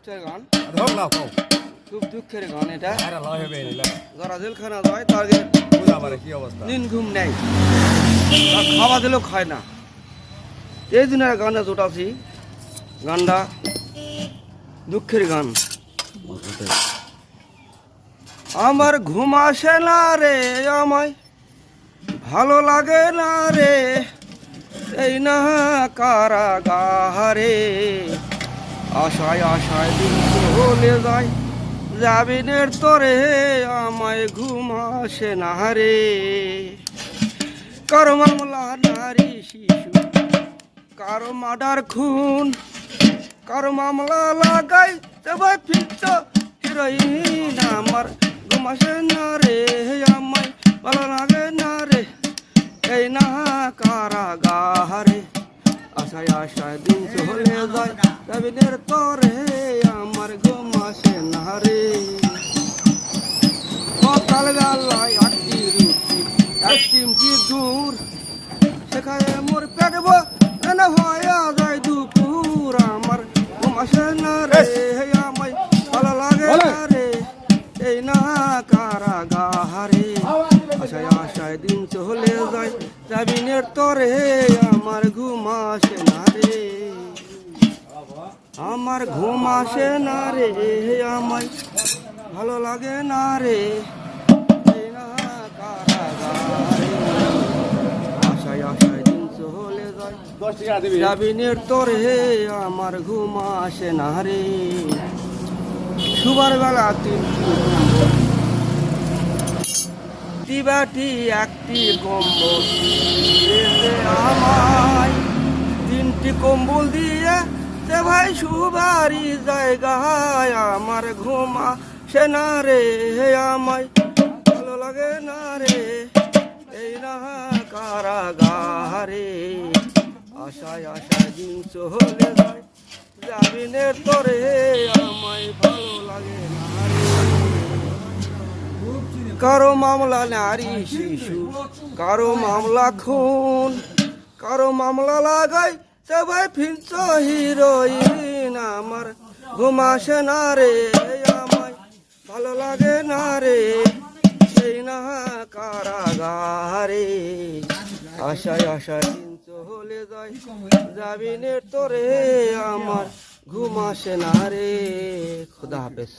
গান হোক না হোক খুব দুঃখের গান এটা। আরে লয় হবে না যারা জেলখানা যায় তাদের বুঝা পারে কি অবস্থা দিন ঘুম নেই, আর খাওয়া দিলেও খায় না। এই দিনের গানে জোটাছি, গানটা দুঃখের গান। আমার ঘুম আসে না রে, আমায় ভালো লাগে না রে, এই না কারাগারে। আশায় আশায় দিন চলে যায়, জামিনের তরে আমায় ঘুম আসে না রে। কারো মামলা নারী শিশু, কারো মার্ডার খুন, কারো মামলা লাগাই তবে ফিরত হিরোইন। আমার ঘুম আসে না রে, আমায় ভালো লাগে না রে, এই না কারাগারে। আশায় আশায় দিন চলে যায়, জামিনের তরে আমার ঘুম আসে না রে। সকাল বেলায় আটটি রুটি এক চিমটি দূর, সেখানে মোর পেট ভরে হয়ে যায় দুপুর। আমার ঘুম আসে না রে, আমায় ভালো লাগে না রে, এই না কারাগারে। আশায় আশায় দিন চলে যায়, জামিনের তরে আমার ঘুম আসে না রে। আমার ঘুম আসে না রে, আমায় ভালো লাগে না রে, এই না কারাগারে। আশায় আশায় দিন চলে যায়, 10 টাকা দিবি জামিনের তরে আমার ঘুম আসে না রে। সুবার বেলা দিবাটি একটি কম্বল দিয়েছে আমায়, 3টি কম্বল দিয়ে সে ভাই সুবারি জায়গায়। আমার ঘুম আসে না রে, আমায় ভালো লাগে না রে, এই না কারাগারে। আশায় আশায় দিন চলে যায়, জামিনের তরে আমায় ভালো লাগে না রে। কারো মামলা নারী শিশু, কারো মামলা খুন, কারো মামলা লাগাই সবাই ফিরছ হিরোইন। আমার ঘুম আসে না রে, আমায় ভালো লাগে না রে, সেই না কারাগারে। আশায় আশায় দিন চলে যায়, জামিনের তরে আমার ঘুম আসে না রে। খুদা হাফেজ।